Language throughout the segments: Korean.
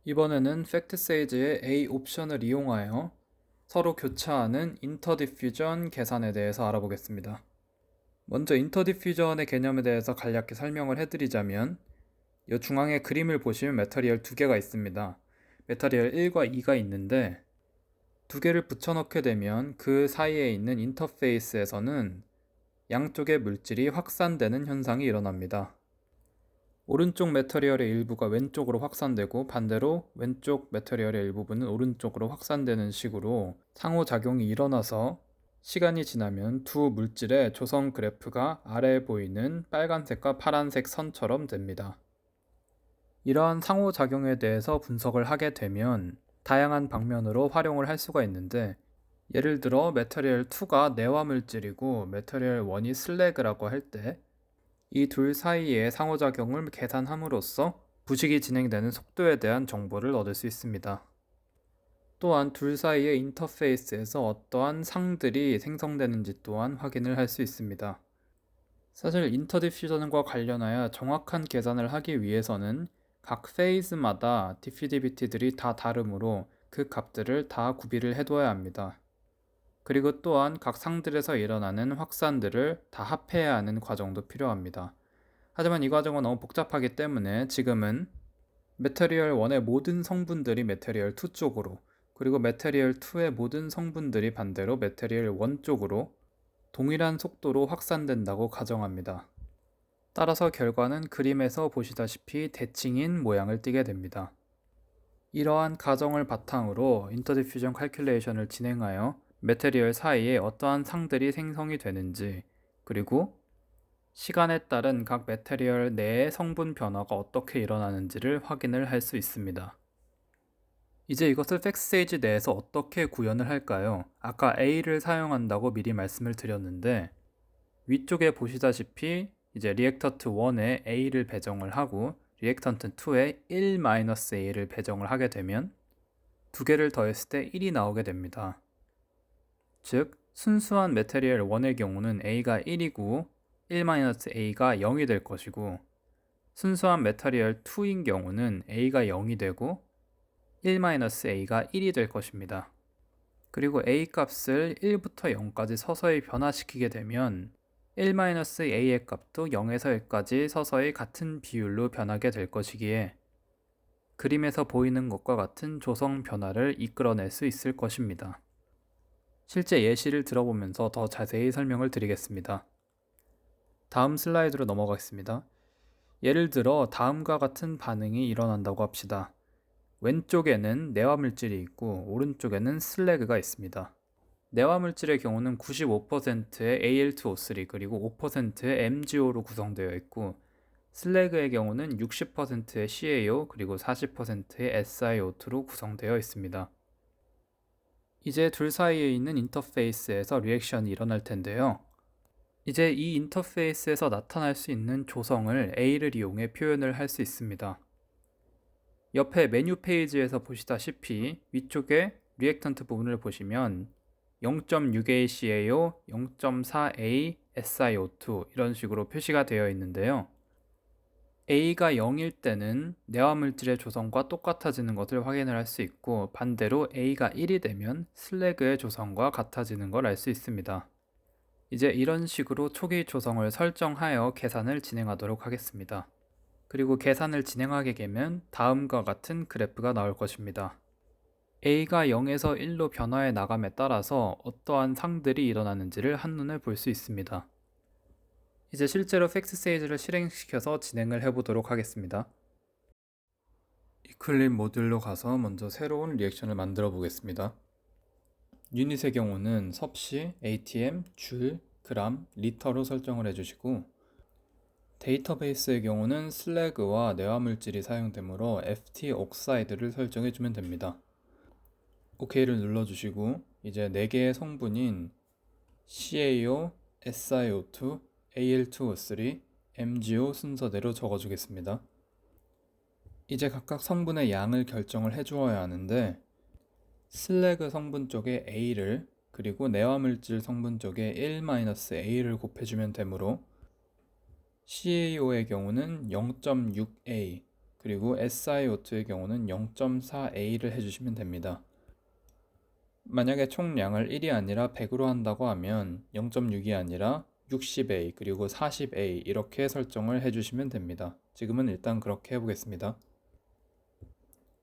이번에는 팩트세이즈의 A 옵션을 이용하여 서로 교차하는 인터디퓨전 계산에 대해서 알아보겠습니다. 먼저 인터디퓨전의 개념에 대해서 간략히 설명을 해드리자면 이 중앙에 그림을 보시면 메터리얼 두 개가 있습니다. 메터리얼 1과 2가 있는데 두 개를 붙여넣게 되면 그 사이에 있는 인터페이스에서는 양쪽의 물질이 확산되는 현상이 일어납니다. 오른쪽 메터리얼의 일부가 왼쪽으로 확산되고 반대로 왼쪽 메터리얼의 일부분은 오른쪽으로 확산되는 식으로 상호작용이 일어나서 시간이 지나면 두 물질의 조성 그래프가 아래에 보이는 빨간색과 파란색 선처럼 됩니다. 이러한 상호작용에 대해서 분석을 하게 되면 다양한 방면으로 활용을 할 수가 있는데, 예를 들어 메터리얼 2가 내화 물질이고 메터리얼 1이 슬래그라고 할 때 이 둘 사이의 상호작용을 계산함으로써 부식이 진행되는 속도에 대한 정보를 얻을 수 있습니다. 또한 둘 사이의 인터페이스에서 어떠한 상들이 생성되는지 또한 확인을 할 수 있습니다. 사실 인터디퓨전과 관련하여 정확한 계산을 하기 위해서는 각 페이즈마다 디피디비티들이 다 다르므로 그 값들을 다 구비를 해둬야 합니다. 그리고 또한 각 상들에서 일어나는 확산들을 다 합해야 하는 과정도 필요합니다. 하지만 이 과정은 너무 복잡하기 때문에 지금은 메테리얼 1의 모든 성분들이 메테리얼 2 쪽으로, 그리고 메테리얼 2의 모든 성분들이 반대로 메테리얼 1 쪽으로 동일한 속도로 확산된다고 가정합니다. 따라서 결과는 그림에서 보시다시피 대칭인 모양을 띠게 됩니다. 이러한 가정을 바탕으로 인터디퓨전 칼큘레이션을 진행하여 메테리얼 사이에 어떠한 상들이 생성이 되는지, 그리고 시간에 따른 각 메테리얼 내의 성분 변화가 어떻게 일어나는지를 확인을 할 수 있습니다. 이제 이것을 팩트세이지 내에서 어떻게 구현을 할까요? 아까 A를 사용한다고 미리 말씀을 드렸는데, 위쪽에 보시다시피 이제 리액턴트 1에 A를 배정을 하고 리액턴트 2에 1-A를 배정을 하게 되면 두 개를 더했을 때 1이 나오게 됩니다. 즉 순수한 메테리얼 1의 경우는 A가 1이고 1-A가 0이 될 것이고, 순수한 메테리얼 2인 경우는 A가 0이 되고 1-A가 1이 될 것입니다. 그리고 A 값을 1부터 0까지 서서히 변화시키게 되면 1-A의 값도 0에서 1까지 서서히 같은 비율로 변하게 될 것이기에 그림에서 보이는 것과 같은 조성 변화를 이끌어낼 수 있을 것입니다. 실제 예시를 들어보면서 더 자세히 설명을 드리겠습니다. 다음 슬라이드로 넘어가겠습니다. 예를 들어 다음과 같은 반응이 일어난다고 합시다. 왼쪽에는 내화 물질이 있고 오른쪽에는 슬래그가 있습니다. 내화 물질의 경우는 95%의 Al2O3 그리고 5%의 MgO로 구성되어 있고, 슬래그의 경우는 60%의 CaO 그리고 40%의 SiO2로 구성되어 있습니다. 이제 둘 사이에 있는 인터페이스에서 리액션이 일어날 텐데요. 이제 이 인터페이스에서 나타날 수 있는 조성을 A를 이용해 표현을 할 수 있습니다. 옆에 메뉴 페이지에서 보시다시피 위쪽에 리액턴트 부분을 보시면 0.6A CaO, 0.4A SiO2 이런 식으로 표시가 되어 있는데요. A가 0일 때는 내화 물질의 조성과 똑같아지는 것을 확인을 할 수 있고, 반대로 A가 1이 되면 슬래그의 조성과 같아지는 걸 알 수 있습니다. 이제 이런 식으로 초기 조성을 설정하여 계산을 진행하도록 하겠습니다. 그리고 계산을 진행하게 되면 다음과 같은 그래프가 나올 것입니다. A가 0에서 1로 변화해 나감에 따라서 어떠한 상들이 일어나는지를 한눈에 볼 수 있습니다. 이제 실제로 팩트세이즈를 실행시켜서 진행을 해보도록 하겠습니다. 이클립 모듈로 가서 먼저 새로운 리액션을 만들어 보겠습니다. 유닛의 경우는 섭씨, atm, 줄, 그람, 리터로 설정을 해주시고, 데이터베이스의 경우는 슬래그와 내화물질이 사용되므로 FT 옥사이드를 설정해주면 됩니다. OK를 눌러주시고 이제 4개의 성분인 CaO, SiO2, Al2O3, MgO 순서대로 적어주겠습니다. 이제 각각 성분의 양을 결정을 해주어야 하는데, 슬래그 성분 쪽에 A를, 그리고 내화물질 성분 쪽에 1-A를 곱해주면 되므로 CaO의 경우는 0.6A, 그리고 SiO2의 경우는 0.4A를 해주시면 됩니다. 만약에 총량을 1이 아니라 100으로 한다고 하면 0.6이 아니라 60A 그리고 40A 이렇게 설정을 해주시면 됩니다. 지금은 일단 그렇게 해보겠습니다.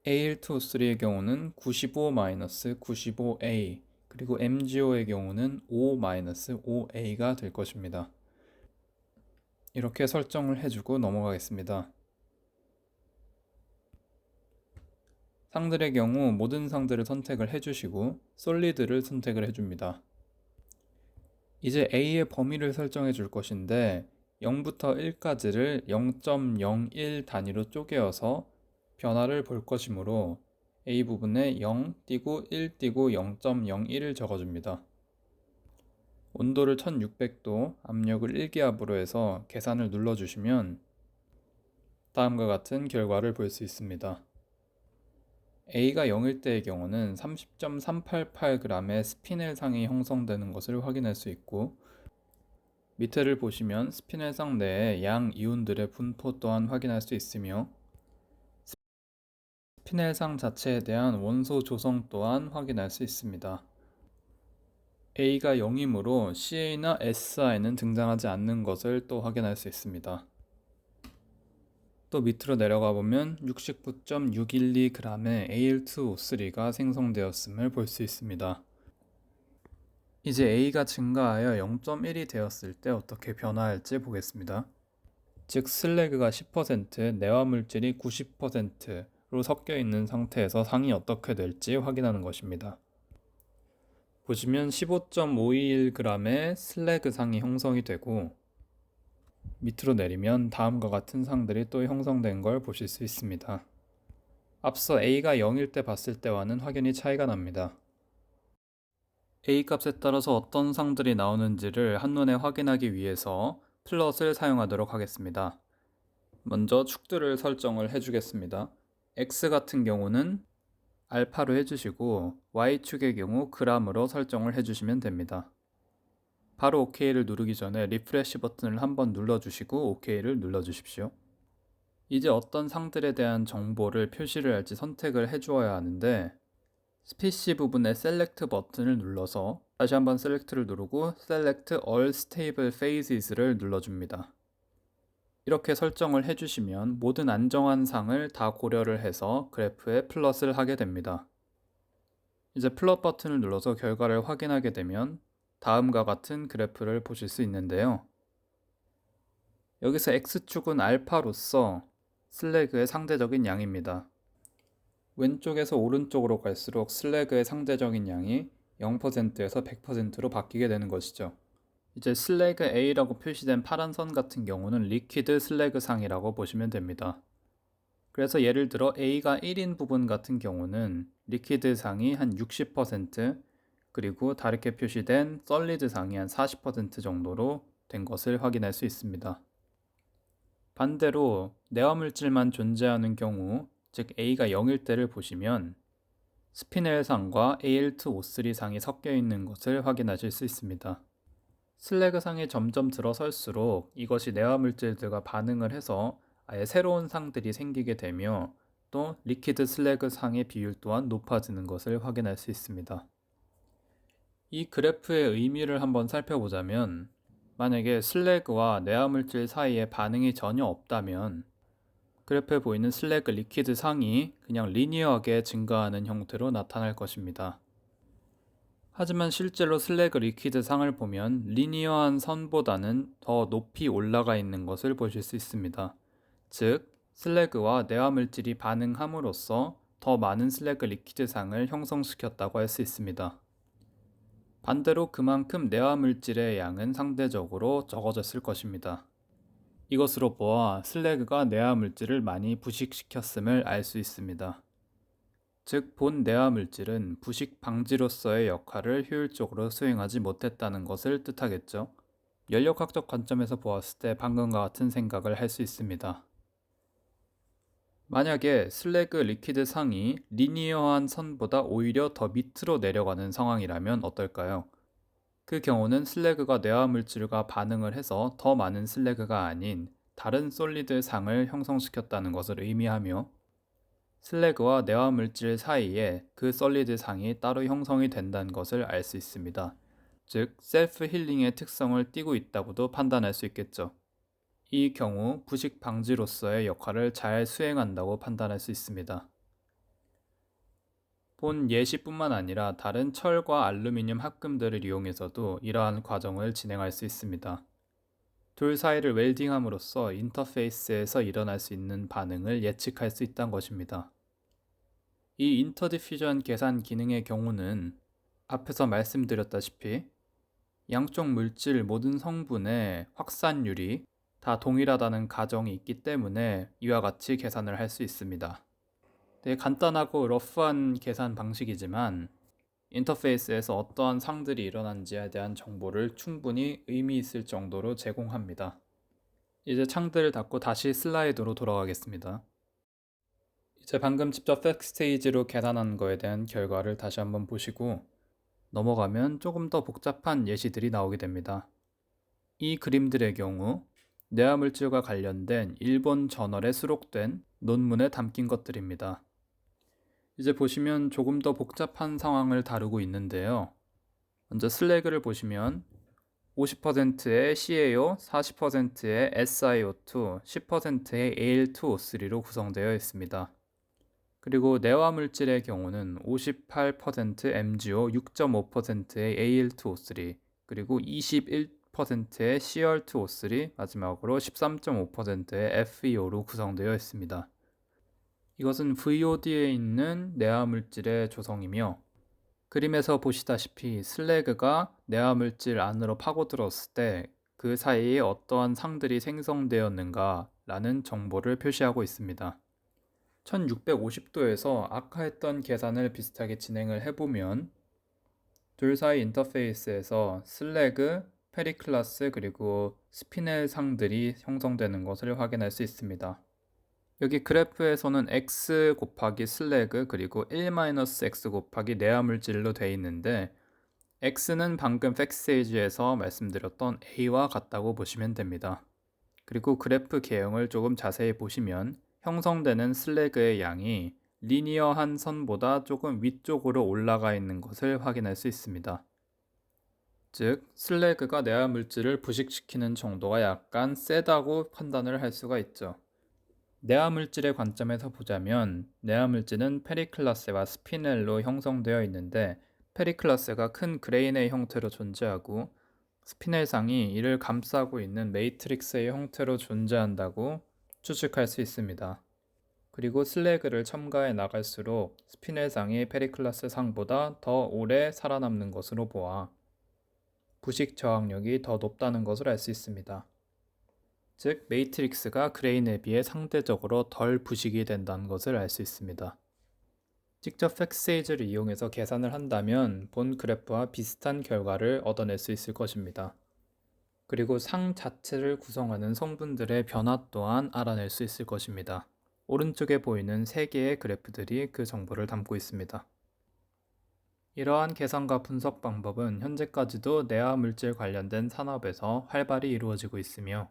AL2O3의 경우는 95-95A 그리고 MgO의 경우는 5-5A가 될 것입니다. 이렇게 설정을 해주고 넘어가겠습니다. 상들의 경우 모든 상들을 선택을 해주시고 솔리드를 선택을 해줍니다. 이제 A의 범위를 설정해 줄 것인데 0부터 1까지를 0.01 단위로 쪼개어서 변화를 볼 것이므로 A 부분에 0 띄고 1 띄고 0.01을 적어줍니다. 온도를 1600도, 압력을 1기압으로 해서 계산을 눌러주시면 다음과 같은 결과를 볼 수 있습니다. A가 0일 때의 경우는 30.388g의 스피넬상이 형성되는 것을 확인할 수 있고 밑에를 보시면 스피넬상 내에 양 이온들의 분포 또한 확인할 수 있으며 스피넬상 자체에 대한 원소 조성 또한 확인할 수 있습니다. A가 0이므로 CA나 SI는 등장하지 않는 것을 또 확인할 수 있습니다. 또 밑으로 내려가 보면 69.612g의 Al2O3가 생성되었음을 볼 수 있습니다. 이제 A가 증가하여 0.1이 되었을 때 어떻게 변화할지 보겠습니다. 즉 슬래그가 10%, 내화물질이 90%로 섞여 있는 상태에서 상이 어떻게 될지 확인하는 것입니다. 보시면 15.521g의 슬래그 상이 형성이 되고 밑으로 내리면 다음과 같은 상들이 또 형성된 걸 보실 수 있습니다. 앞서 A가 0일 때 봤을 때와는 확연히 차이가 납니다. A 값에 따라서 어떤 상들이 나오는지를 한눈에 확인하기 위해서 플롯을 사용하도록 하겠습니다. 먼저 축들을 설정을 해주겠습니다. X 같은 경우는 알파로 해주시고 Y축의 경우 g으로 설정을 해주시면 됩니다. 바로 OK를 누르기 전에 리프레시 버튼을 한번 눌러주시고 OK를 눌러주십시오. 이제 어떤 상들에 대한 정보를 표시를 할지 선택을 해주어야 하는데 스피시 부분의 셀렉트 버튼을 눌러서 다시 한번 셀렉트를 누르고 Select All Stable Phases를 눌러줍니다. 이렇게 설정을 해주시면 모든 안정한 상을 다 고려를 해서 그래프에 플롯을 하게 됩니다. 이제 플롯 버튼을 눌러서 결과를 확인하게 되면 다음과 같은 그래프를 보실 수 있는데요. 여기서 X축은 알파로서 슬래그의 상대적인 양입니다. 왼쪽에서 오른쪽으로 갈수록 슬래그의 상대적인 양이 0%에서 100%로 바뀌게 되는 것이죠. 이제 슬래그 A라고 표시된 파란 선 같은 경우는 리퀴드 슬래그 상이라고 보시면 됩니다. 그래서 예를 들어 A가 1인 부분 같은 경우는 리퀴드 상이 한 60% 그리고 다르게 표시된 솔리드 상이 한 40% 정도로 된 것을 확인할 수 있습니다. 반대로 내화물질만 존재하는 경우 즉 A가 0일 때를 보시면 스피넬 상과 Al2O3 상이 섞여 있는 것을 확인하실 수 있습니다. 슬래그 상이 점점 들어설수록 이것이 내화물질들과 반응을 해서 아예 새로운 상들이 생기게 되며 또 리퀴드 슬래그 상의 비율 또한 높아지는 것을 확인할 수 있습니다. 이 그래프의 의미를 한번 살펴보자면 만약에 슬래그와 내화물질 사이에 반응이 전혀 없다면 그래프에 보이는 슬래그 리퀴드 상이 그냥 리니어하게 증가하는 형태로 나타날 것입니다. 하지만 실제로 슬래그 리퀴드 상을 보면 리니어한 선보다는 더 높이 올라가 있는 것을 보실 수 있습니다. 즉, 슬래그와 내화물질이 반응함으로써 더 많은 슬래그 리퀴드 상을 형성시켰다고 할 수 있습니다. 반대로 그만큼 내화물질의 양은 상대적으로 적어졌을 것입니다. 이것으로 보아 슬래그가 내화물질을 많이 부식시켰음을 알 수 있습니다. 즉, 본 내화물질은 부식 방지로서의 역할을 효율적으로 수행하지 못했다는 것을 뜻하겠죠. 연력학적 관점에서 보았을 때 방금과 같은 생각을 할 수 있습니다. 만약에 슬래그 리퀴드 상이 리니어한 선보다 오히려 더 밑으로 내려가는 상황이라면 어떨까요? 그 경우는 슬래그가 내화물질과 반응을 해서 더 많은 슬래그가 아닌 다른 솔리드 상을 형성시켰다는 것을 의미하며 슬래그와 내화물질 사이에 그 솔리드 상이 따로 형성이 된다는 것을 알 수 있습니다. 즉, 셀프 힐링의 특성을 띠고 있다고도 판단할 수 있겠죠. 이 경우 부식 방지로서의 역할을 잘 수행한다고 판단할 수 있습니다. 본 예시뿐만 아니라 다른 철과 알루미늄 합금들을 이용해서도 이러한 과정을 진행할 수 있습니다. 둘 사이를 웰딩함으로써 인터페이스에서 일어날 수 있는 반응을 예측할 수 있다는 것입니다. 이 인터디퓨전 계산 기능의 경우는 앞에서 말씀드렸다시피 양쪽 물질 모든 성분의 확산율이 다 동일하다는 가정이 있기 때문에 이와 같이 계산을 할 수 있습니다. 되게 간단하고 러프한 계산 방식이지만 인터페이스에서 어떠한 상들이 일어난지에 대한 정보를 충분히 의미 있을 정도로 제공합니다. 이제 창들을 닫고 다시 슬라이드로 돌아가겠습니다. 이제 방금 직접 백스테이지로 계산한 거에 대한 결과를 다시 한번 보시고 넘어가면 조금 더 복잡한 예시들이 나오게 됩니다. 이 그림들의 경우 내화물질과 관련된 일본 저널에 수록된 논문에 담긴 것들입니다. 이제 보시면 조금 더 복잡한 상황을 다루고 있는데요. 먼저 슬래그를 보시면 50%의 CaO, 40%의 SiO2, 10%의 Al2O3로 구성되어 있습니다. 그리고 내화물질의 경우는 58% MgO, 6.5%의 Al2O3, 그리고 21%의 Cl2O3, 마지막으로 13.5%의 FeO로 구성되어 있습니다. 이것은 VOD에 있는 내화물질의 조성이며 그림에서 보시다시피 슬래그가 내화물질 안으로 파고들었을 때 그 사이에 어떠한 상들이 생성되었는가 라는 정보를 표시하고 있습니다. 1650도에서 아까 했던 계산을 비슷하게 진행을 해보면 둘 사이 인터페이스에서 슬래그, 페리클라스 그리고 스피넬 상들이 형성되는 것을 확인할 수 있습니다. 여기 그래프에서는 x 곱하기 슬래그 그리고 1-x 곱하기 내화물질로 되어 있는데 x는 방금 팩스테이지에서 말씀드렸던 a와 같다고 보시면 됩니다. 그리고 그래프 개형을 조금 자세히 보시면 형성되는 슬래그의 양이 리니어한 선보다 조금 위쪽으로 올라가 있는 것을 확인할 수 있습니다. 즉, 슬래그가 내화물질을 부식시키는 정도가 약간 세다고 판단을 할 수가 있죠. 내화물질의 관점에서 보자면 내화물질은 페리클라스와 스피넬로 형성되어 있는데 페리클라스가 큰 그레인의 형태로 존재하고 스피넬상이 이를 감싸고 있는 매트릭스의 형태로 존재한다고 추측할 수 있습니다. 그리고 슬래그를 첨가해 나갈수록 스피넬상이 페리클라스 상보다 더 오래 살아남는 것으로 보아 부식 저항력이 더 높다는 것을 알 수 있습니다. 즉, 매트릭스가 그레인에 비해 상대적으로 덜 부식이 된다는 것을 알 수 있습니다. 직접 팩세이즈를 이용해서 계산을 한다면 본 그래프와 비슷한 결과를 얻어낼 수 있을 것입니다. 그리고 상 자체를 구성하는 성분들의 변화 또한 알아낼 수 있을 것입니다. 오른쪽에 보이는 3개의 그래프들이 그 정보를 담고 있습니다. 이러한 계산과 분석 방법은 현재까지도 내화물질 관련된 산업에서 활발히 이루어지고 있으며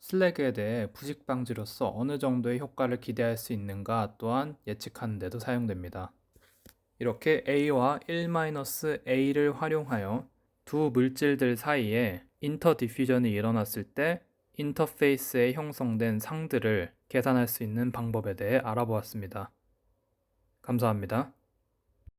슬래그에 대해 부식 방지로서 어느 정도의 효과를 기대할 수 있는가 또한 예측하는 데도 사용됩니다. 이렇게 A와 1-A를 활용하여 두 물질들 사이에 인터디퓨전이 일어났을 때 인터페이스에 형성된 상들을 계산할 수 있는 방법에 대해 알아보았습니다. 감사합니다.